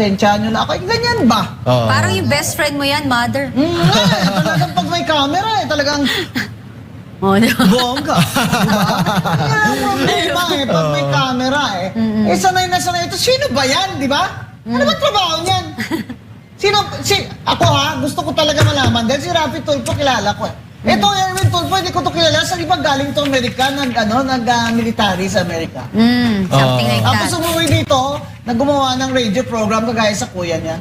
pasensyahan nyo na ako. Ganyan ba? Parang yung best friend mo yan, mother. Talagang pag may camera talagang Oh, no. bongga. Diba? Yan ang problema pag may camera sanay na sanay ito. Sino ba yan, di ba? Ano ba trabaho niyan? Ako gusto ko talaga malaman dahil si Rafi Tulfo kilala ko Ito, Erwin Tulfo, hindi ko to kilala. Sa iba galing to Amerika, nag-military sa Amerika. Something like that. Tapos umuwi dito, naggumawa ng radio program kagaya sa kuya niya.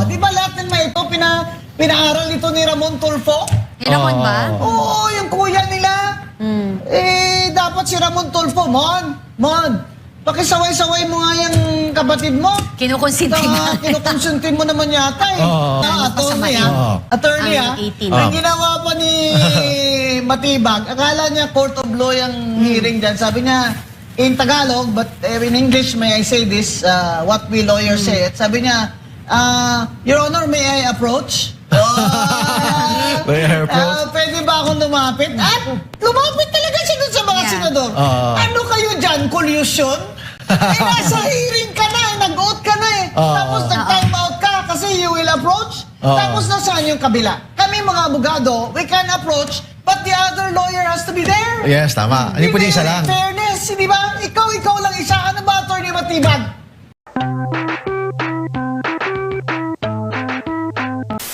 Di ba lahat ng mga ito, pinaaral ito ni Ramon Tulfo? Ramon ba? Oo, yung kuya nila. Dapat si Ramon Tulfo, Mon, pakisaway-saway mo nga yung kapatid mo. Kinukonsinti nga. Kinukonsinti mo naman yata attorney ang ginawa pa ni Matibag, akala niya court of law yung hearing dyan. Sabi niya, in Tagalog, but in English, may I say this, what we lawyers say. Sabi niya, Your Honor, may I approach? Pwede ba akong lumapit? At lumapit talaga siya dun sa mga senador. Ano kayo dyan? Collusion? Nasa hearing ka na, nag-out ka na Tapos nag-time out ka kasi you will approach. Tapos nasaan yung kabila? Kami mga abogado, we can approach, but the other lawyer has to be there. Yes, tama. Hindi pwede isa lang. Fairness, di ba? Ikaw lang isa. Ano ba, Atty. Matibag?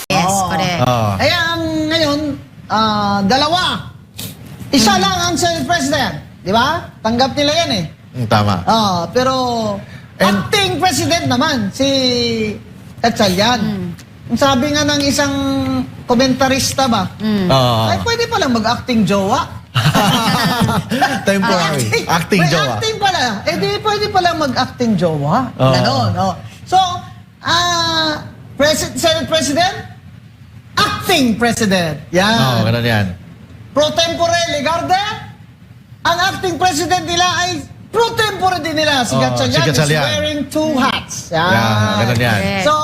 Yes, correct. Kaya ngayon, dalawa. Isa lang ang Senate President. Di ba? Tanggap nila yan Tama. Pero acting President naman, si Gatchalian. Sabi nga ng isang komentarista ba, ay pwede palang mag-acting jowa. Temporary. Acting may jowa. acting pala. Di pwede palang mag-acting jowa. Ganon. So, Senate President, acting President. Yan. Ganun yan. Pro tempore Legarde, ang acting President nila ay pro tempore din nila. Si Gatchalian is wearing two hats. Ganun yan. So,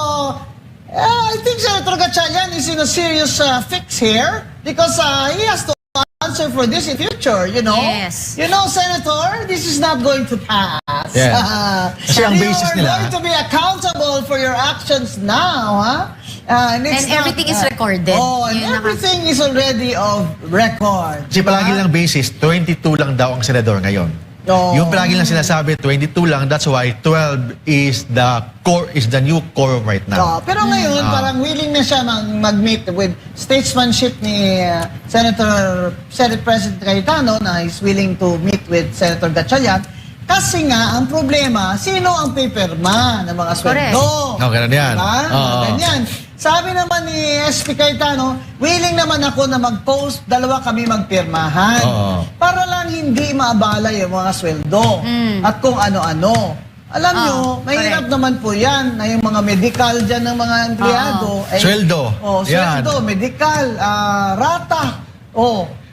I think Senator Gatchalian is in a serious fix here because he has to answer for this in future, you know? Yes. You know, Senator, this is not going to pass. Kasi ang basis You nila. are going to be accountable for your actions now, And everything is recorded. And everything is already of record. Kasi palagi lang basis, 22 lang daw ang senador ngayon. Yung palagi lang sinasabi, 22 lang, that's why 12 is the new quorum right now. Pero ngayon, parang willing na siya mag-meet with statesmanship ni Senate President Cayetano na is willing to meet with Senator Gatchalian. Kasi nga, ang problema, sino ang pipirma ng mga sweldo? Ganun yan. Ganyan. Sabi naman ni SP Cayetano, willing naman ako na mag-post, dalawa kami magpirmahan. Para lang hindi maabala yung mga sweldo at kung ano-ano. Alam nyo, mahirap naman po yan na yung mga medical dyan ng mga empleyado. Sweldo. Sweldo, medical, rata.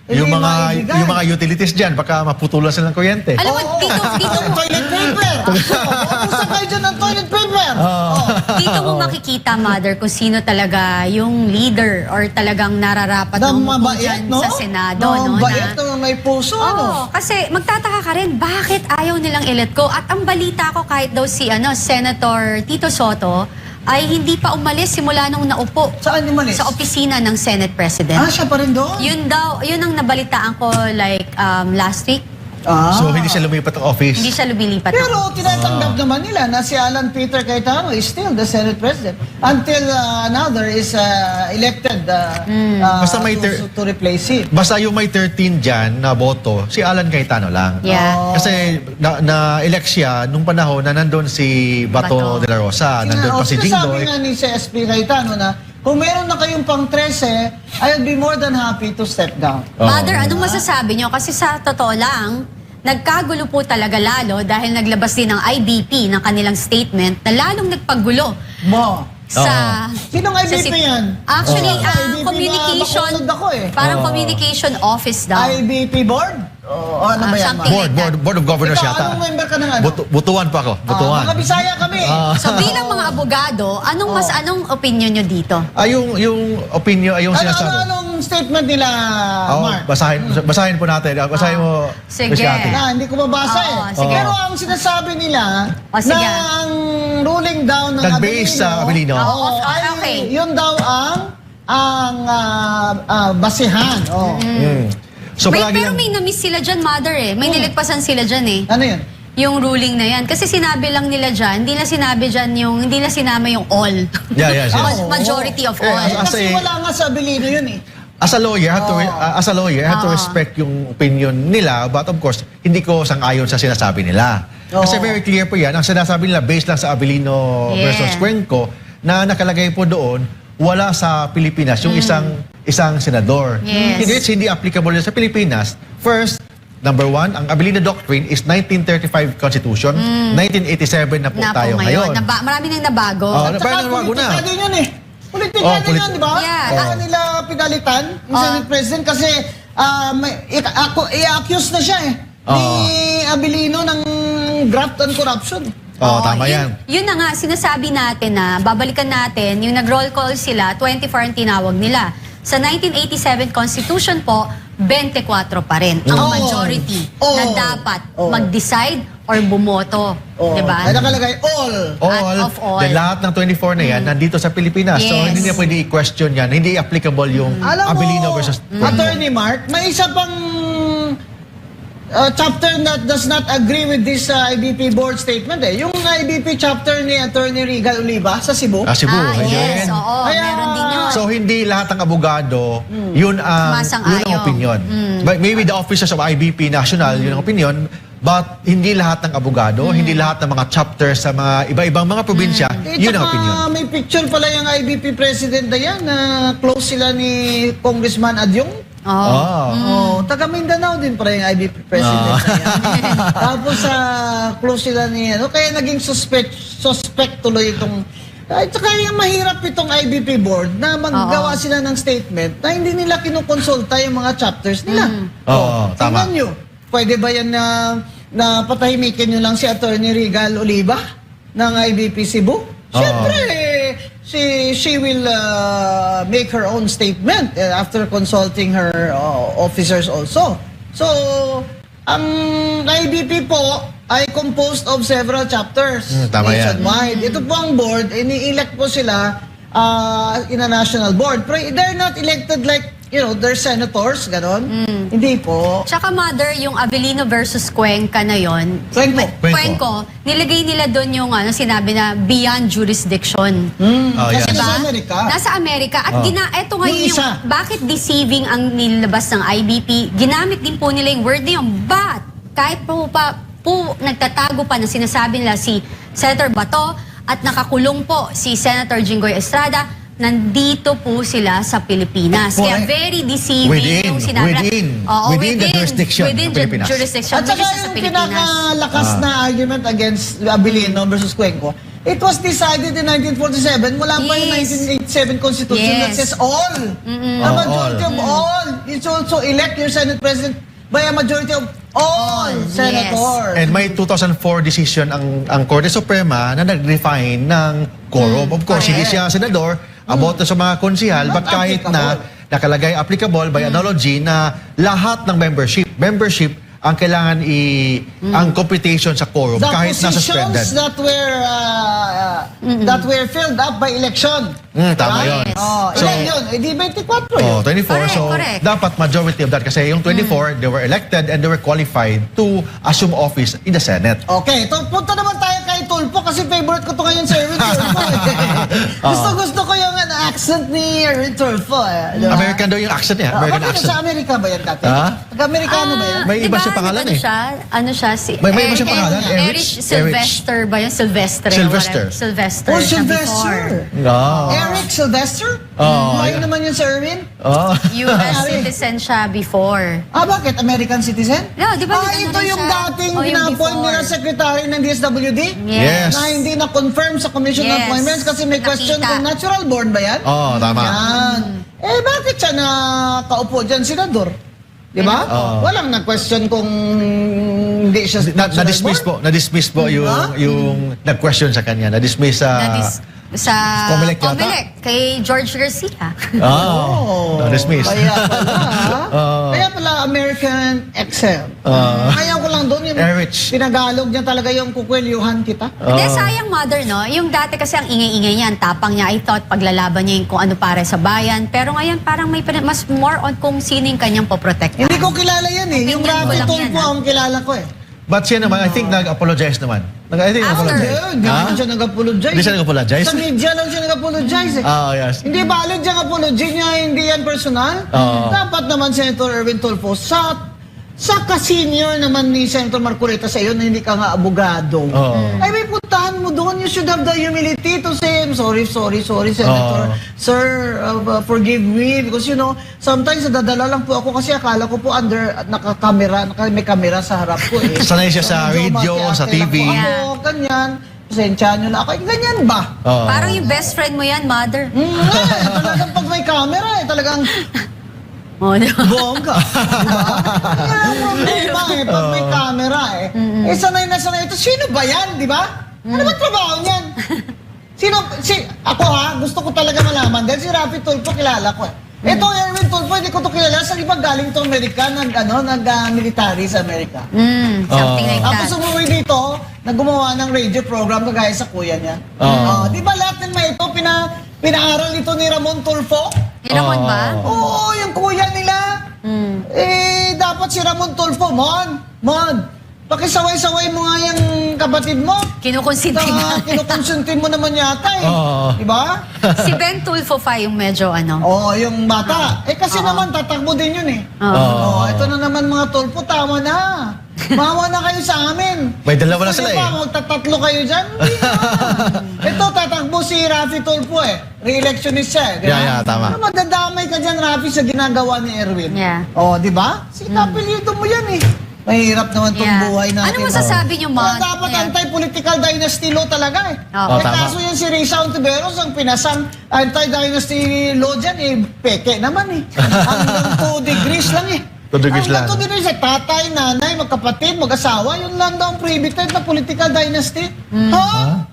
Yung mga utilities dyan, baka maputulan sila ng kuryente. Alam mo, dito toilet paper. Ubusan kayo dyan ng toilet paper. Dito mo makikita, Mother, kung sino talaga yung leader or talagang nararapat na umupo dyan sa Senado. Mabait na may puso. Kasi magtataka ka rin, bakit ayaw nilang i-let go? At ang balita ko kahit daw si Senator Tito Soto, ay hindi pa umalis simula nung naupo. Saan umalis? Sa opisina ng Senate President. Siya pa rin doon? Yun ang nabalitaan ko last week. So hindi siya lumipat ng office? Hindi siya lumilipat. Pero tinatanggap naman nila na si Alan Peter Cayetano is still the Senate President until another is elected Basta may to replace him. Basta yung may 13 dyan na boto, si Alan Cayetano lang. Kasi na-elect siya nung panahon na nandun si Bato de la Rosa, nandun pa si Jinggoy. Sabi nga ni si SP Cayetano na kung meron na kayong pang 13, I'll be more than happy to step down. Mother, anong masasabi nyo? Kasi sa totoo lang, nagkagulo po talaga lalo dahil naglabas din ng IBP ng kanilang statement na lalong nagpagulo. Sinong IBP yan? Actually, IBP communication, parang communication office daw. IBP board? Ano ba yan? Board of Governors yata. Anong member ka ng ano? Butuan pa ako. Butuan. Mga Bisaya kami. So bilang mga abogado, anong opinion nyo dito? Yung opinion, yung sinasabi. Anong statement nila, Mark? Basahin po natin. Basahin mo. Sige. Miss Cathy. Hindi ko mabasa Oo, eh. sige. Pero ang sinasabi nila Sige. na ang ruling down ng Nag-base sa Abilino. Oo, ay, okay. yun daw ang basihan. So, Wait, palagi pero yung- may na-miss sila dyan, mother eh. May nilagpasan sila dyan eh. Ano yun? Yung ruling na yan. Kasi sinabi lang nila dyan, hindi na sinabi dyan yung, hindi na sinama yung all. Yes. Majority of Eh, all. Kasi Kasi- wala nga sa Abilino yun eh. As a lawyer, I have to respect yung opinion nila, but of course, hindi ko sang-ayon sa sinasabi nila. Kasi very clear po yan, ang sinasabi nila based lang sa Abilino Yeah. versus Cuenco, na nakalagay po doon, wala sa Pilipinas yung isang senador. Yes. Hindi applicable yun sa Pilipinas. First, number one, ang Abilino Doctrine is 1935 Constitution. 1987 na po tayo ngayon. Marami nang nabago. Oh, At parang saka nabago na. politika din yun eh. Politika din yun, di ba? Yeah. Kaya nila pinalitan yung Senate President kasi i-accuse na siya eh. Ni Abilino ng graft and corruption. Tama yan. Yun na nga, sinasabi natin na, babalikan natin, yung nag-roll call sila, 24 ang tinawag nila. Sa 1987 Constitution po, 24 pa rin ang majority na dapat mag-decide or bumoto. Diba? Ay nakalagay all. Of all. Then lahat ng 24 na yan, nandito sa Pilipinas. So, Yes. hindi na pwede i-question yan. Hindi applicable yung Alam mo, Abilino versus Attorney Mark, may isa pang chapter that does not agree with this IBP board statement eh. Yung IBP chapter ni Attorney Regal Oliva sa Cebu. Cebu. Yes, Ayun. oo. Kaya- Meron din yun. So, hindi lahat ng abogado, yun ang Sumasang-ayon. opinion. But maybe the officers of IBP National, yun ang opinion. But hindi lahat ng abogado, hindi lahat ng mga chapters sa mga iba-ibang mga probinsya, yun ang opinion. May picture pala yung IBP president na yan na close sila ni Congressman Adyong. Taga Mindanao din pala yung IBP president na yan. Tapos close sila ni kaya naging suspect tuloy itong at saka yung mahirap itong IBP board na maggawa sila ng statement na hindi nila kinukonsulta yung mga chapters nila. Tama. Tingnan nyo, pwede ba yan na patahimikin nyo lang si Attorney Regal Oliva ng IBP Cebu? Siyempre, she will make her own statement after consulting her officers also. So, ang IBP po ay composed of several chapters Tama yan. nationwide. Ito po ang board, ini-elect po sila in a national board. Pero they're not elected like, they're senators, ganon. Hindi po. Tsaka mother, yung Abilino versus Cuenca na yon. Cuenco, nilagay nila doon yung sinabi na beyond jurisdiction. Kasi yes. nasa Amerika. Nasa Amerika. At eto nga Yung yung, isa. bakit deceiving ang nilabas ng IBP, ginamit din po nila yung word na yun. But, kahit po nagtatago pa na sinasabi nila si Senator Bato at nakakulong po si Senator Jinggoy Estrada, nandito po sila sa Pilipinas. Kaya very deceiving yung sinabi. Within the jurisdiction ng Pilipinas. Jurisdiction, At saka which is sa yung Pilipinas. pinakalakas na argument against Abilino versus Cuenco, it was decided in 1947 mula pa yung Yes. 1987 Constitution that says all. A majority of all. It's also elect your Senate President by a majority of all senators. And may 2004 decision ang Korte Suprema na nag-define ng quorum. Of course, hindi siya senador, about sa mga konsihal, but kahit na nakalagay applicable by analogy na lahat ng membership ang kailangan ang computation sa quorum The kahit na suspended. positions that were filled up by election. Tama yun. So, ilan yun? Di 24 yun. 24. So, Correct. dapat majority of that. Kasi yung 24, they were elected and they were qualified to assume office in the Senate. Okay, punta naman tayo kay Tulfo kasi favorite ko to ngayon si Erwin Tulfo. Gusto ko yung accent ni Erwin Tulfo. Diba? American daw yung accent niya. American accent. Sa Amerika ba yan dati? Ha? Taga-Amerikano ba yan? May iba siya pangalan eh. Ano siya? May iba siya pangalan? Erich Sylvester ba yun? Sylvester. Sylvester. Sylvester. Oh, siya Sylvester. before. Eric Sylvester? Ngayon naman yun si Erwin? US citizen siya before. Bakit? American citizen? No, di ba? Ito yung dating yung pina-appoint nila before. secretary ng DSWD? Yes. Na hindi na-confirm sa Commission on Yes. Appointments kasi may question Nakita. kung natural born ba yan? Tama. Yan. Bakit siya nakaupo dyan, senador? Di ba? Walang na-question kung hindi siya natural Na-dismiss born. po. Na-dismiss po yung nag-question sa kanya. Na-dismiss sa sa Comelec yata? Comelec, kay George Garcia. Oh, dismissed. Kaya pala, Oo. kaya pala American Excel. Kaya ko lang doon yung Erich. tinagalog niya talaga yung kukwelyuhan kita. Hindi, sayang mother, no? Yung dati kasi ang ingay-ingay niya, ang tapang niya, I thought paglalaban niya yung kung ano para sa bayan. Pero ngayon parang may mas more on kung sino yung kanyang poprotektahan. Hindi ko kilala yan eh. Yung Opinion ko Rafi lang Tulfo yan, ang kilala ko eh. But siya naman, I think nag-apologize naman. I think After. nag-apologize. Hindi naman siya nag-apologize. Hindi siya nag-apologize? Sa media lang siya nag-apologize eh. Yes. Hindi valid yung apology niya, hindi yan personal. Oo. Dapat naman Senator Erwin Tulfo sa ka-senior naman ni Senator Marcoleta sa iyo na hindi ka nga abogado. Oo. Ay may puntahan mo doon. You should have the humility to say, sorry, Senator. Oo. Sir, forgive me. Because you know, sometimes nadadala lang po ako kasi akala ko po naka-camera, may camera sa harap ko eh. Sanay siya sa Medyo radio, matiate sa lang TV. po ako, ganyan. Pasensyahan nyo na ako. Ganyan ba? Oo. Parang yung best friend mo yan, mother. Talagang pag may camera talagang Oh, di ba? bongga. Diba? Pag may camera sanay na sanay ito. Sino ba yan, di ba? Ano ba trabaho niyan? Ako gusto ko talaga malaman dahil si Rafi Tulfo kilala ko eh. Ito, Erwin Tulfo, hindi ko to kilala. Sa ibang galing to Amerika, nag-military sa Amerika. Something like Tapos that. umuwi dito, gumawa ng radio program kagaya sa kuya niya. Di ba lahat ng mga ito, pinaaral ito ni Ramon Tulfo? Yun naman ba? Oo, yung kuya nila. Dapat si Ramon Tulfo, Mon, pakisaway-saway mo nga yung kapatid mo. Kinukonsinti na. Kinukonsentin mo naman yata eh. Oo. Di ba? Si Ben Tulfo fa yung medyo Oo, yung bata. Kasi naman, tatakbo din yun eh. Oo. Ito na naman mga Tulfo, tama na. Mawa na kayo sa amin. May dalawa na Gusto sila niyo eh. ba, magtatatlo kayo dyan? Hindi na. Ito, tatakbo si Rafi Tulfo eh. Re-electionist siya eh. di ba? Yeah, tama. Pero madadamay ka dyan, Rafi, sa ginagawa ni Erwin. Yeah. Di ba? Sinapilido mo yan eh. Mahirap naman tong Yeah. buhay natin. Ano masasabi niyo, Kaya Mon? dapat Yeah. anti-political dynasty law talaga eh. Oo. Tama. Kaso yan si Risa Ontiveros, ang pinasang anti-dynasty law dyan eh, peke naman eh. Hanggang 2 degrees lang eh. 2 degrees lang. Hanggang 2 degrees eh. Tatay, nanay, magkapatid, mag-asawa, yun lang daw ang prohibited na political dynasty. Ha?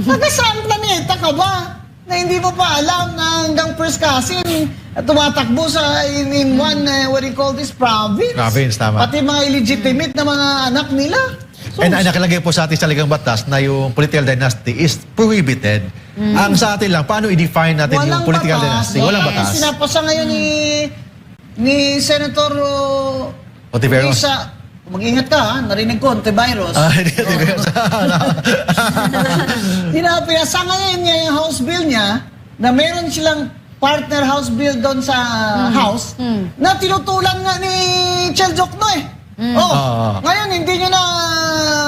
Nagkasaan planeta ka ba? Na hindi mo pa alam na hanggang first cousin tumatakbo sa in one, what do you call this, province. Province, tama. Pati mga illegitimate na mga anak nila. So, And nakalagay po sa ating saligang batas na yung political dynasty is prohibited. Ang sa atin lang, paano i-define natin yung political dynasty? Walang batas. Sinapasa ngayon ni Senator Ontiveros. Risa. Mag-ingat ka ha, narinig ko, Ontiveros. Pinasa ngayon niya yung house bill niya na meron silang partner house bill doon sa house na tinutulan nga ni Chel Jokno eh. Ngayon hindi nyo na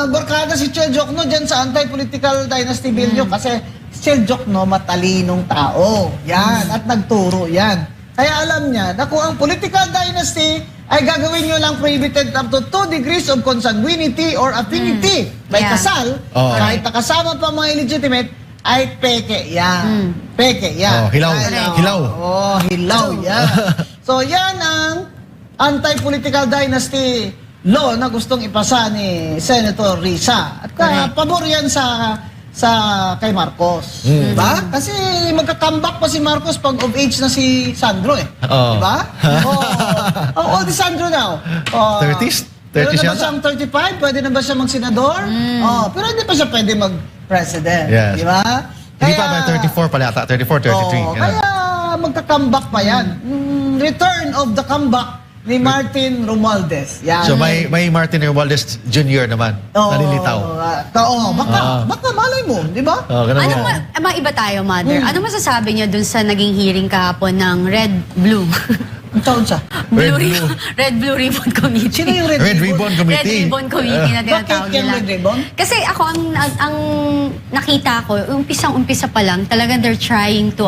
barkada si Chel Jokno dyan sa anti-political dynasty bill nyo kasi si Chel Jokno matalinong tao. Yan, at nagturo yan. Kaya alam niya na kung ang political dynasty ay gagawin nyo lang prohibited up to 2 degrees of consanguinity or affinity by Yeah. kasal, kahit nakasama pa mga illegitimate, ay peke yan. Peke yan. Hilaw. Hilaw. Hilaw yan. So yan ang anti-political dynasty law na gustong ipasa ni Senator Risa. At pabor yan sa kay Marcos. Diba? Kasi magka-comeback pa si Marcos pag of age na si Sandro eh. Diba? How old is Sandro now? 30s? 30s Pwede na ba yata? siyang 35? Pwede na ba siya mag-senador? Pero hindi pa siya pwede mag-president. Yes. Diba? Hindi pa, may 34 pala yata. 34, 33. yan. Kaya magka-comeback pa yan. Return of the comeback ni Martin Romualdez. Yan. So may Martin Romualdez Jr. naman. Nalilitaw. Baka malay mo, di ba? Ganun Ano yan. maiba tayo, mother? Ano masasabi niyo dun sa naging hearing kahapon ng Red Blue? Ang taon siya. Red Blue. Red Blue Ribbon Committee. Sino yung Red Ribbon Red Committee. Ribbon Committee na tinatawag Bakit yung nila. Red Ribbon? Kasi ako, ang nakita ko, umpisang-umpisa pa lang, talaga they're trying to,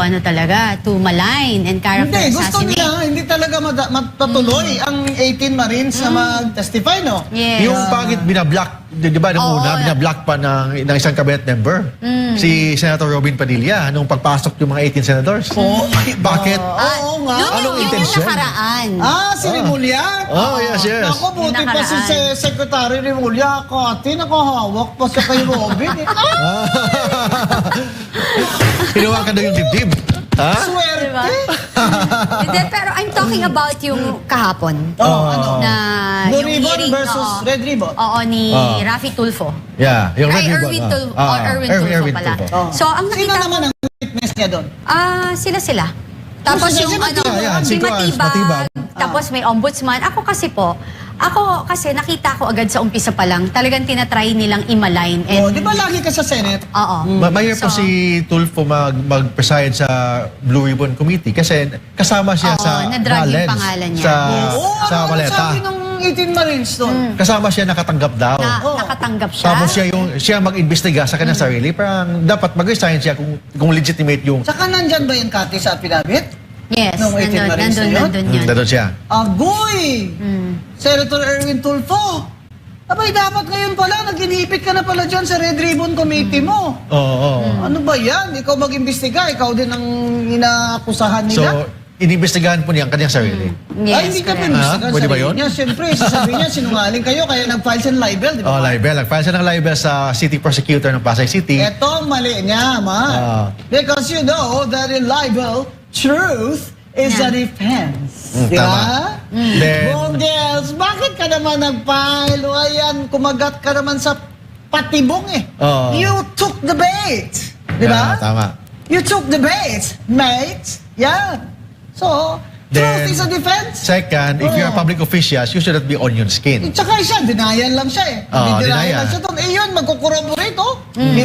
to malign and character Hindi, gusto assassinate. nila, hindi talaga matatuloy ang 18 Marines na mag-testify, no? Yes. Yung pangit binablock, di ba nung Oo. una, binablock pa ng isang cabinet member. Si Senator Robin Padilla, nung pagpasok yung mga 18 senators. Bakit? Oo nga. Anong Yun intensyon? yung nakaraan. Si Remulla? Yes. Ako, buti Yung pa si nakaraan. Secretary Remulla. Nakahawak pa siya kay Robin. daw yung dibdib. Ha? Swerte. Diba? Hindi, pero I'm talking about yung kahapon. Ano? Na Blue yung ribbon hearing, versus oo. red ribbon. Oo, ni Oo. Raffy Tulfo. Yeah, yung Ay, red ribbon. Erwin Tulfo. Erwin Erwin Tulfo pala. Tulfo. Oh. So, ang Sino nakita naman ang witness niya doon? sila. Tapos sila, yung sila, ano, yan, si si Kuan, Matibag, Matibag. tapos may ombudsman. Ako kasi nakita ko agad sa umpisa pa lang, talagang tinatry nilang i-malign. Oh, And, di ba lagi ka sa Senate? Oo. Mayor po So, si Tulfo mag-preside sa Blue Ribbon Committee kasi kasama siya Oo, sa na-drag yung Valens, pangalan niya. sa, Yes. sa Maleta. Sabi ng 18 Marines doon. Kasama siya nakatanggap daw. nakatanggap siya. Tapos siya mag-imbestiga sa kanyang sarili. Parang dapat mag-resign siya kung legitimate yung... Tsaka nandyan ba yung Kati sa affidavit? Yes, Nung 18 Marines na yun? nandun yun. Doon siya. Agoy! Senator Erwin Tulfo. Abay, dapat ngayon pala, nag-inipit ka na pala dyan sa Red Ribbon Committee mo. Oo. Ano ba yan? Ikaw mag-imbestiga, ikaw din ang inaakusahan So, nila. inimbestigahan po niya ang kanyang sarili. Yes, Ay, hindi ka correct. pinibestigahan Pwede ba sarili yun? niya. Siyempre, sasabihin niya, sinungaling kayo, kaya nag-file siya ng libel, di ba? Oh, libel. Nag-file siya ng libel sa city prosecutor ng Pasay City. Ito ang mali niya, ma. Because you know that in libel, truth is a defense. Di ba? Tama. Then, Bonggels, bakit ka naman nag-file? O ayan, kumagat ka naman sa patibong eh. Oo. You took the bait. Di ba? yeah, tama. You took the bait, mate. Yan. So, truth Then, is a defense. Second, if you're a Oo. public official, you should not be on your skin. Tsaka siya, denial lang siya eh. Oo, Denial denial. lang siya doon. Eh yun, magkukorroborate oh. 5,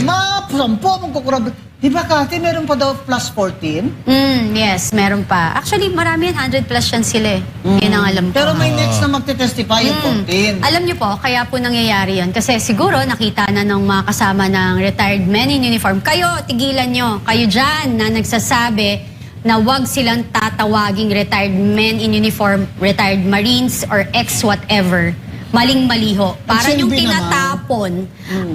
10, magkukorroborate. Di ba Kati, meron pa daw plus 14? Yes, meron pa. Actually, marami yan, 100 plus yan sila eh. Yun ang alam ko. Pero may next na magte-testify yung 14. Alam niyo po, kaya po nangyayari yun. Kasi siguro nakita na ng mga kasama ng retired men in uniform. Kayo, tigilan nyo. Kayo dyan na nagsasabi na wag silang tatawaging retired men in uniform, retired Marines, or ex-whatever. Maling-maliho. Para yung Silbi naman. tinatapon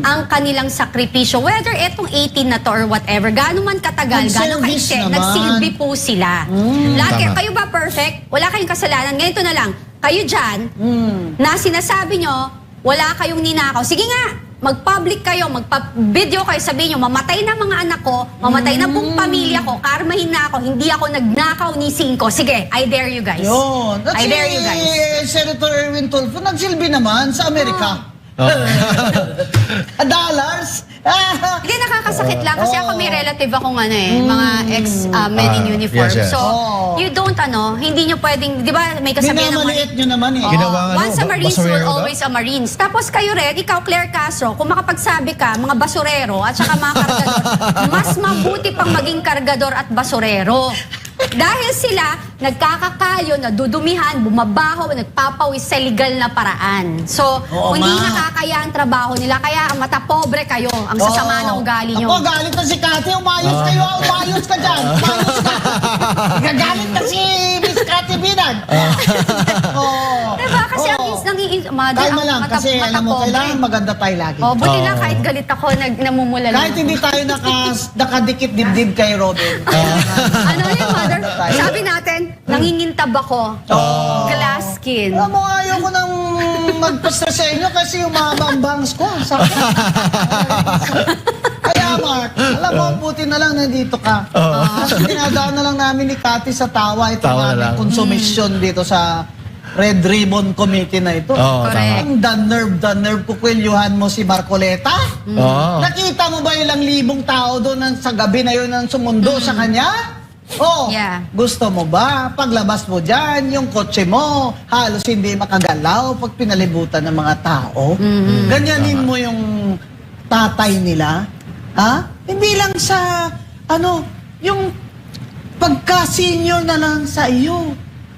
ang kanilang sakripisyo. Whether etong 18 na to or whatever, gaano man katagal, gaano Nag-service kaiksi, naman. nagsilbi po sila. Lagi, Tama. kayo ba perfect? Wala kayong kasalanan. Ganito na lang. Kayo dyan, na sinasabi nyo, wala kayong ninakaw. Sige nga, mag-public kayo, magpa-video kayo, sabihin nyo, mamatay na mga anak ko, mamatay na buong pamilya ko, karmahin na ako, hindi ako nagnakaw ni Cinco. Sige, I dare you guys. Yun. At I dare you guys. Senator Erwin Tulfo, nagsilbi naman sa Amerika. Dollars. Hindi, nakakasakit lang kasi ako may relative akong mga ex-men in Ah, uniform. yes, yes. So, Oh. you don't hindi nyo pwedeng, di ba, may kasabihan ng Minamaliit nyo naman eh. Oo. Ginawa nga, Once a Marines basurero will daw? always a Marines. Tapos kayo rin, ikaw Claire Castro, kung makapagsabi ka, mga basurero at saka mga kargador, mas mabuti pang maging kargador at basurero. Dahil sila, nagkakakayo, nadudumihan, bumabaho, nagpapawis sa legal na paraan. So, Oo hindi nga. nakakaya ang trabaho nila, kaya matapobre kayo, ang sasama ng ugali nyo. Ako, galit na si Kati. Umayos kayo. Umayos ka dyan. Umayos ka. Gagalit na si Miss Kati Binag. Oh. Diba? Kasi ang mother, Kalma lang. Kasi alam mo, kailangan maganda tayo lagi. Oh, buti lang kahit galit ako, namumula lang. Kahit hindi tayo nakadikit dibdib kay Robin. Ano yun, mother? Sabi natin, nangingintab ako. Glass skin. Alam mo, ayaw ko nang magpasta sa inyo kasi umaba ang bangs ko. Sakit. Kaya Mark, alam mo, buti na lang nandito ka. Kasi dinadaan na lang namin ni Kati sa tawa itong Tawa na lang. aming konsumisyon dito sa Red Ribbon Committee na ito. Oo, Correct. Ang the nerve kukwelyuhan mo si Marcoleta. Oo. Nakita mo ba ilang libong tao doon sa gabi na yun ang sumundo sa kanya? Oh, Yeah. gusto mo ba? Paglabas mo dyan, yung kotse mo, halos hindi makagalaw pag pinalibutan ng mga tao. Ganyanin mo yung tatay nila. Ha? Hindi lang sa, yung pagka-senior na lang sa iyo.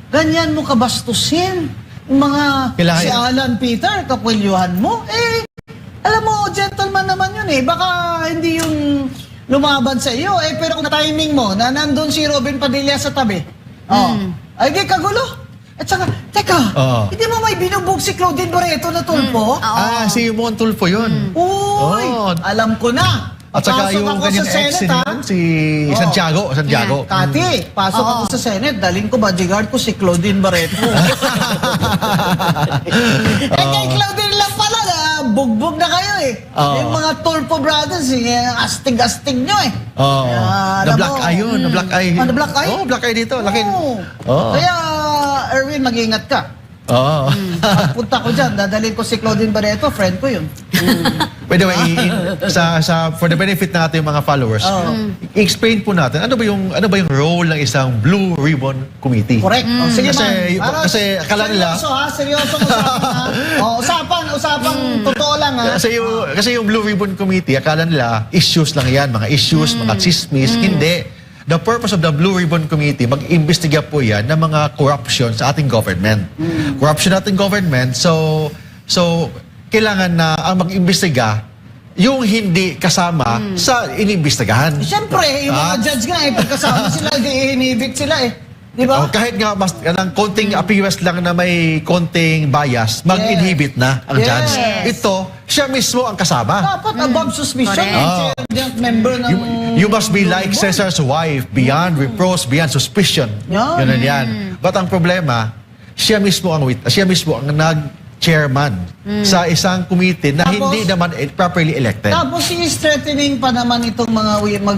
Ganyan mo kabastusin. Yung mga Kailangan- si Alan Peter, kapwilyuhan mo. Alam mo, gentleman naman yun eh. Baka hindi yung lumaban sa iyo. Pero kung na-timing mo, na nandun si Robin Padilla sa tabi. Ay, di kagulo. At saka, teka, Oo. hindi mo may binubog si Claudine Barreto na tulpo? Si Mon Tulfo yun. Uy, Oo. alam ko na. At saka Pasok yung ako kanyang sa ex Senate, ha? si Santiago. Santiago. Kati, pasok Oo. ako sa Senate, daling ko bodyguard ko si Claudine Barreto. Kay Claudine lang pala na bugbog na kayo eh. Oo. Yung mga Tulfo brothers, astig-astig nyo eh. Oh, Kaya, na alam black mo, eye yun, na black eye. Ah, na black eye? Oh, black eye dito, laki. Oo. Oo. Kaya, Erwin, mag-ingat ka. Oo. Punta ko dyan, dadalhin ko si Claudine Barreto, friend ko yun. By the way, for the benefit ng ating mga followers, explain po natin ano ba yung role ng isang Blue Ribbon Committee? Correct. Oh, sige Kasi- man. kasi akala nila- Seryoso ha, seryoso usapan ha. Oh, usapang totoo lang ha. Kasi yung Blue Ribbon Committee, akala nila issues lang yan, mga issues, mga chismis. Hindi. The purpose of the Blue Ribbon Committee, mag-imbestiga po yan ng mga corruption sa ating government. Corruption sa ating government, so kailangan na ang mag-imbestiga yung hindi kasama sa inimbestigahan. Siyempre, yung mga judge nga eh, pagkasama sila, inibig sila eh. Di ba? Oh, kahit nga mas ng konting appearance lang na may konting bias, mag-inhibit na ang Yes. judge. Ito, siya mismo ang kasama. Dapat above suspicion. Correct. Yung member ng... You must be like Caesar's wife, beyond reproach, beyond suspicion. Yan. Yun yan. But ang problema, siya mismo ang nag-chairman sa isang committee na Tapos- hindi naman properly elected. Tapos threatening pa naman itong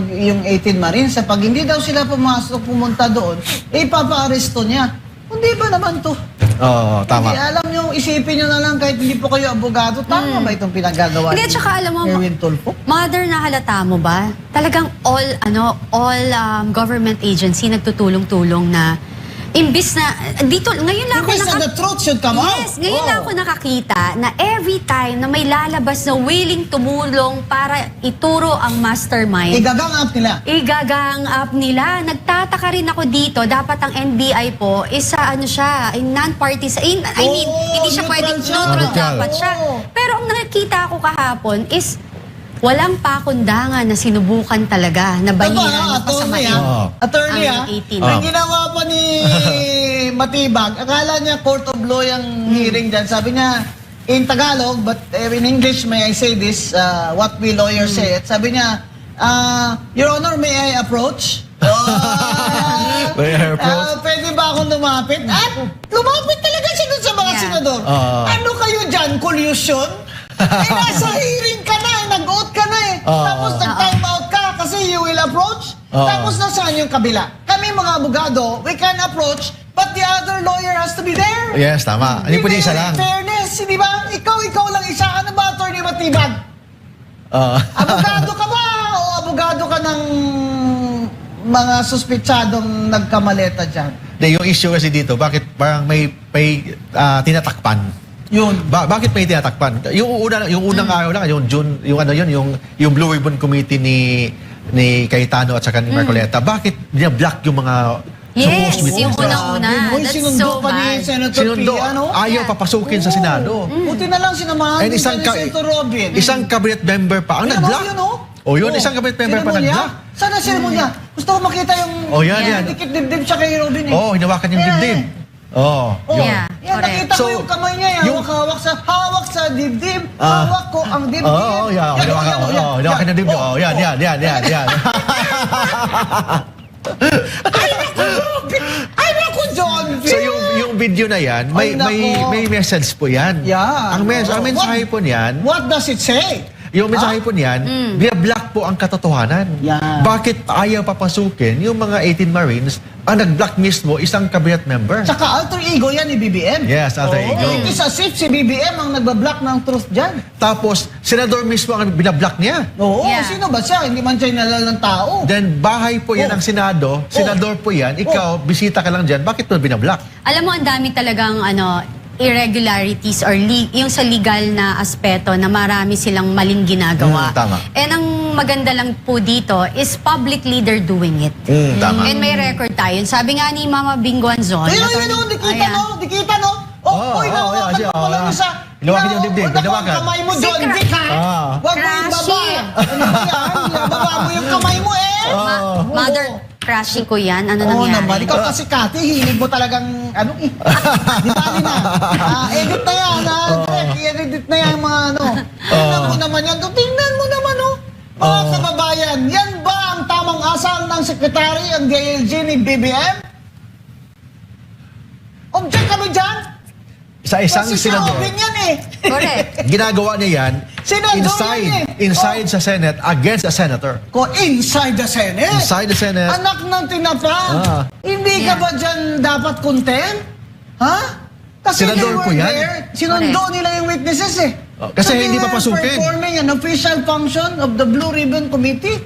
yung 18 Marines sa pag hindi daw sila pumunta doon, ipapa-aresto niya. Hindi ba naman to? Oo, tama. Hindi, alam nyo, isipin nyo na lang kahit hindi po kayo abogado, tama ba itong pinagagawa Hindi, tsaka alam mo, Erwin Tulfo? Mother, na halata mo ba? Talagang all government agency nagtutulong-tulong na imbis na dito ngayon lang ako Imbis na the truth should come out. Yes, ngayon Oh. lang ako nakakita na every time na may lalabas na willing tumulong para ituro ang mastermind. Igagang up nila. Igagang up nila. Nagtataka rin ako dito, dapat ang NBI po is siya, non-party hindi siya neutral pwedeng siya. neutral Neutral. dapat siya. Oo. Pero ang nakikita ko kahapon is walang pakundangan na sinubukan talaga na banihan ng attorney pasamain. Attorney Ang 18. Ang ginawa pa ni Matibag, akala niya court of law yung hearing dyan. Sabi niya, in Tagalog, but in English, may I say this, what we lawyers say it. Sabi niya, Your Honor, may I approach? May I approach? Pwede ba akong lumapit? At lumapit talaga siya dun sa mga Yeah. senador. Ah. Ano kayo dyan? Collusion? Nasa hearing ka na, nag-out ka na eh. Tapos nag-time out ka kasi you will approach. Tapos nasaan yung kabila? Kami mga abogado, we can approach, but the other lawyer has to be there. Yes, tama. Hindi pwede isa lang. Fairness, di ba? Ikaw lang isa. Ano ba, Attorney Matibag? Abogado ka ba? O abogado ka ng mga suspitsadong nagkamaleta dyan? Yung issue kasi dito, bakit parang may tinatakpan? Yun. Bakit may tinatakpan? Yung unang araw lang, yung June, yung Blue Ribbon Committee ni Cayetano at saka ni Marcoleta, bakit niya-block yung mga Yes, supposed yung witnesses? unang-una. Uy, That's sinundo so pa ni bad. Senator Sinundo, Pia, no? ayaw Yeah. papasukin sa Senado. Buti na lang sinamahan And din siya ni Senator Robin. isang cabinet member pa ang Ayun, nag-block. yun, oh. O yun, isang cabinet member pa Seremonya? nag-block. Saan ang seremonya? Gusto ko makita yung Oh, yan, yan. dikit dibdib siya kay Robin eh. Oh, hinawakan yung Yeah, dibdib. Oh, Oh, yun. Yeah, yan, correct. nakita ko So, yung kamay niya, yung- hawak sa dibdib, hawak ko ang dibdib. Oh, yeah. Hinawakan yung dibdib. Oh, yan. Ay, naku, John So yung video na yan, Ay, nako. may message po yan. Yeah. Ang mensahe po niyan, What does it say? yung mensahe po niyan, binablock po ang katotohanan. Yeah. Bakit ayaw papasukin yung mga 18 Marines ang nag-block mismo isang cabinet member? Tsaka alter ego yan ni BBM. Yes, alter Oo, ego. It is as if si BBM ang nagbablock ng truth dyan. Tapos, senador mismo ang binablock niya. Oo, Yeah. sino ba siya? Hindi man siya inalal ng tao. Then, bahay po yan Oh. ng Senado, senador po yan, ikaw, bisita ka lang dyan, bakit mo binablock? Alam mo, ang dami talagang irregularities or yung sa legal na aspeto na marami silang maling ginagawa. Tama. And ang maganda lang po dito is publicly they're doing it. Tama. And may record tayo. Sabi nga ni Mama Binguanzon. Ayun, dikita no? Oh, Uy, oh, nawakan yeah, mo pala yeah. isa. Hinawakan yung dibdib, Huwag hinawakan. ang kamay mo, Si John Cra- Dick, ha? Ah. Huwag mo ibaba. Crashy. Ano ba yan? Ibaba mo yung kamay mo, eh. Mother, crashing ko yan. Ano Oo nangyari? naman. Ikaw kasi, Kati, hilig mo talagang, di bali na. Edit na yan, Direk, i-edit na yan, mga Tingnan mo naman yan. Tingnan mo naman, Mga kababayan, yan ba ang tamang asal ng sekretary, ang DILG ni BBM? Object kami dyan. Sa isang Kasi si senador, Robin yan eh. Correct. ginagawa niya yan Senador yan eh. inside sa Senate against a senator. Inside the Senate. Inside the Senate. Anak ng tinapa. Ah. Hindi ka Yeah. ba dyan dapat content? Ha? Kasi Senador they were po yan. there. Sinundo Correct. nila yung witnesses eh. Oh, kasi So they hindi were papasukin. performing an official function of the Blue Ribbon Committee.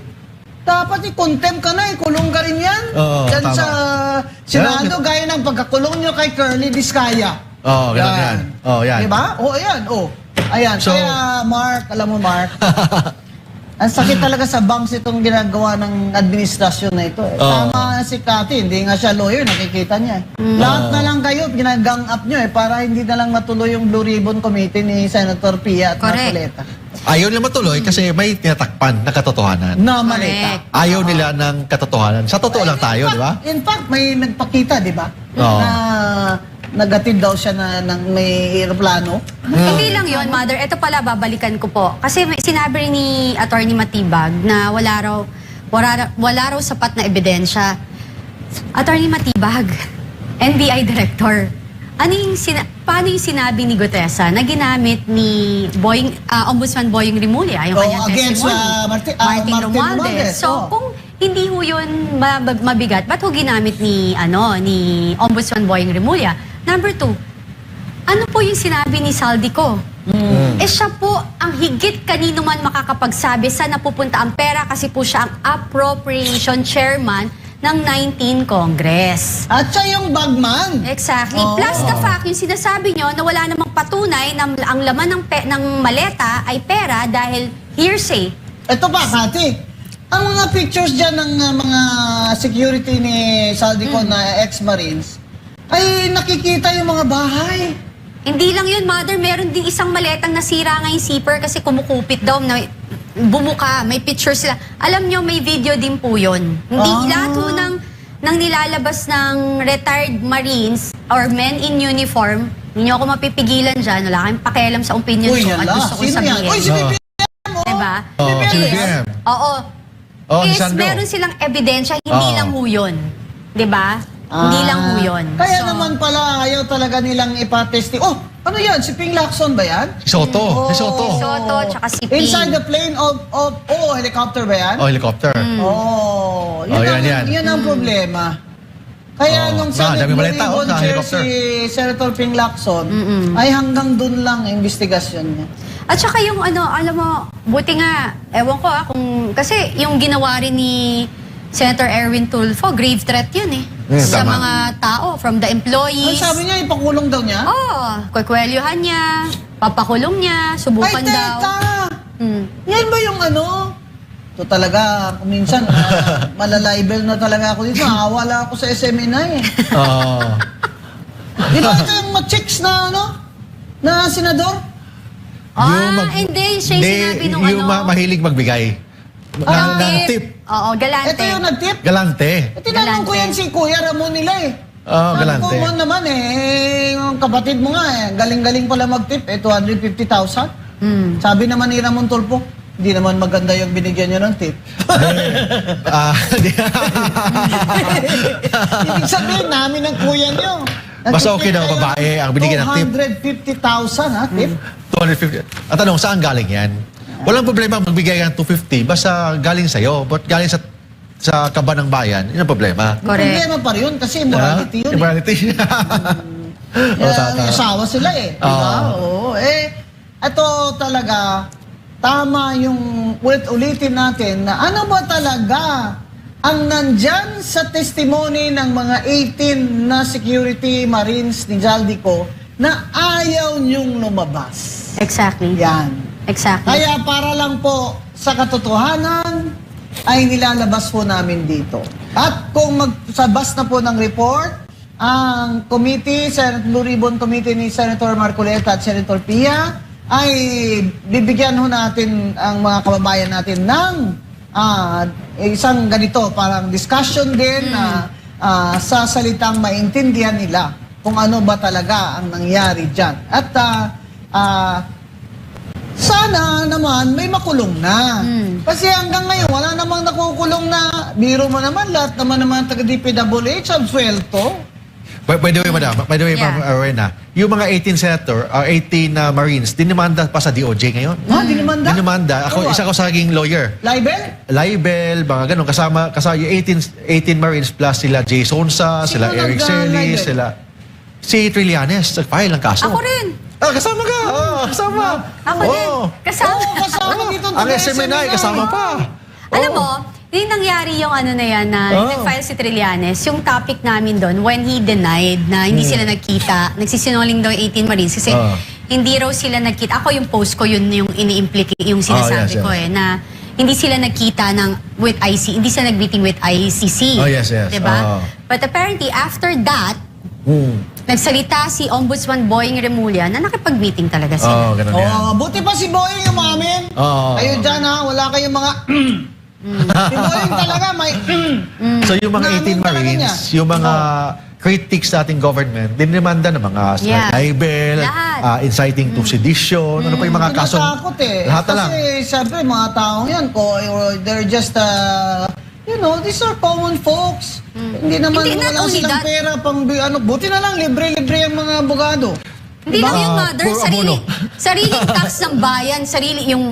Dapat i-contempt ka na, ikulong ka rin yan. Oo, Dyan tama. sa Senado, gaya ng pagkakulong nyo kay Curly Vizcaya. Oo, ganun yan. Oo, yan. Diba? Oo, ayan. Oh. Ayan. So- Kaya, Mark, alam mo, Mark, ang sakit talaga sa banks itong ginagawa ng administrasyon na ito. Tama si Cathy, hindi nga siya lawyer, nakikita niya. Lahat na lang kayo, ginagang up nyo para hindi na lang matuloy yung Blue Ribbon Committee ni Senator Pia at Correct. Marcoleta. Ayaw nila matuloy kasi may tinatakpan na katotohanan. Na malita. Correct. Ayaw nila ng katotohanan. Sa totoo lang tayo, di ba? In fact, may nagpakita, di ba? Oo. Na nagatid daw siya ng may aeroplano. Hindi lang yon, Mother. Ito pala, babalikan ko po. Kasi sinabi rin ni Attorney Matibag na wala raw sapat na ebidensya. Attorney Matibag, NBI Director, paano yung sinabi ni Gutesa na ginamit ni Ombudsman Boying Rimulya, yung Oh, kanyang against, testimony? Martin Romualdez. Romualdez, So, oh. kung hindi ho yun mabigat, ba't ho ginamit ni Ombudsman Boying Rimulya? Number 2, ano po yung sinabi ni Saldico? Eh siya po ang higit kanino man makakapagsabi sa napupunta ang pera kasi po siya ang appropriation chairman ng 19 Congress. At siya yung bagman. Exactly. Oo. Plus the fact, yung sinasabi nyo na wala namang patunay na ang laman ng maleta ay pera dahil hearsay. Ito pa, Kati. Ang mga pictures dyan ng mga security ni Saldico na ex-Marines, ay nakikita yung mga bahay. Hindi lang yun, Mother. Meron ding isang maletang nasira nga yung zipper kasi kumukupit daw na bumuka. May pictures sila. Alam nyo, may video din po yun. Hindi lahat po ng nilalabas ng retired Marines or men in uniform, hindi nyo ako mapipigilan dyan. Wala kayong pakialam sa opinion Uy, ko at yala. gusto ko Sino yan? sabihin. Uy, si Oo. BBM, oh. Diba? Oh, BBM. BBM. Oo. Oh, Is Sandro. meron silang ebidensya, hindi Oo. lang ho yun. Diba? Hindi lang ho yun. Kaya So, naman pala, ayaw talaga nilang ipatesti. Oh, ano yan? Si Ping Lacson ba yan? Si Soto. Si Soto. Si Soto, tsaka si Ping. Inside the plane of helicopter ba yan? Oh, helicopter. Oh, Oh, yan. yun ang problema. Kaya nung Senate dami Blue balita, Ribbon sa Chair helicopter. si Senator Ping Lacson, ay hanggang dun lang ang investigasyon niya. At saka yung alam mo, buti nga, ewan ko kasi yung ginawa rin ni Senator Erwin Tulfo, grave threat yun eh. Sa tama. mga tao, from the Ang employees. sabi niya, ipakulong daw niya? Kwekwelyuhan niya, papakulong niya, Ay, subukan daw. teka! Hmm. Yan ba yung Ito talaga, kung minsan, malalibel na talaga ako dito. Wala ako sa SMNI eh. Oh. Di ba ito yung chicks na na senador? Hindi. Siya yung sinabi nung yung mahilig magbigay. ng tip. Oo, galante. Ito yung nag-tip? Galante. Tinanong ko yan si Kuya Ramon nila eh. Oo, Sabi galante. ko mo naman yung kapatid mo nga galing-galing pala mag-tip 250,000. Sabi naman ni Ramon Tulfo, hindi naman maganda yung binigyan niya ng tip. Ibig sabihin namin ng kuya niyo. Basta okay daw, babae ang binigyan ng tip. 250,000 ha, tip? 250. Ang tanong, saan galing yan? Walang problema magbigay ng 250 basta galing sa'yo. But galing sa kaba ng bayan, yun ang problema. Correct. Problema pa rin yun kasi morality yun. Morality. May asawa sila eh. Diba? Oo. Ito talaga, tama yung ulit-ulitin natin na ano ba talaga ang nandyan sa testimony ng mga 18 na security marines ni Jaldico na ayaw niyong lumabas. Exactly. Yan. Exactly. Kaya para lang po sa katotohanan ay nilalabas po namin dito. At kung magsabas na po ng report, ang committee, Senate Blue Ribbon Committee ni Senator Marcoleta at Senator Pia, ay bibigyan ho natin ang mga kababayan natin ng isang ganito, parang discussion din na sa salitang maintindihan nila kung ano ba talaga ang nangyari dyan. At sana naman may makulong na. Kasi hanggang ngayon, wala namang nakukulong na. Biro mo naman, lahat naman taga-DPWH ang sweldo. By the way, madam, Ma'am Rowena, yung mga 18 senator, 18 Marines, dinimanda pa sa DOJ ngayon. Dinimanda? Dinimanda. Isa ko saging lawyer. Libel? Mga ganun. Kasama yung 18 Marines plus sila Jay Sonsa, Sino sila Eric nag-libel? Celis, sila... Si Trillanes, nag-file ng kaso. Ako rin. Kasama ka! Kasama! Ako din. Kasama. Kasama dito. Ang SMNI, kasama pa. Alam mo, yung nangyari yung ano na yan, na nag-file si Trillanes, yung topic namin doon, when he denied na hindi sila nagkita, nagsisinungaling daw yung 18 Marines, kasi hindi raw sila nagkita. Ako yung post ko, yun yung ini-implicate, yung sinasabi yes, ko na hindi sila nagkita with IC, hindi sila nag-meeting with ICC. Oh, yes. Diba? But apparently, after that, nagsalita si Ombudsman Boying Remulla na nakipag-meeting talaga sila. Ganun yan. Buti pa si Boying umamin. Kayo dyan ha, wala kayong mga... si Boying talaga may... So yung mga 18 Namin talaga Marines, niya. yung mga critics sa ating government, dinimanda ng mga libel, Lahat. inciting to sedition, ano pa yung mga kaso. Tinatakot Lahat na lang. Kasi siyempre mga taong yan, they're just, these are common folks. Hindi naman Hindi, not wala only silang that. pera buti na lang libre-libre ang mga abogado. Hindi lang yung mother, puro abono. sariling tax ng bayan,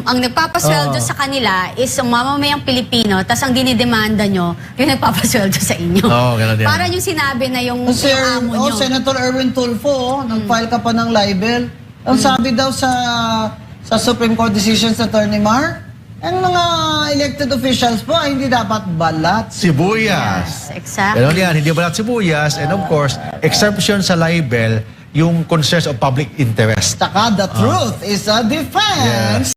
ang nagpapasweldo sa kanila is ang mamamayang Pilipino, tas ang dinidemanda nyo, yung nagpapasweldo sa inyo. Ganun yan. Para yung sinabi na yung Kasi, amo nyo. Senator Erwin Tulfo, nag-file ka pa ng libel. Ang sabi daw sa Supreme Court decisions sa Attorney Mar, ang mga elected officials po ay hindi dapat balat. Sibuyas. Yes, exactly. Ganun yan, hindi balat sibuyas. And of course, exemption sa libel, yung concerns of public interest. Saka the truth is a defense.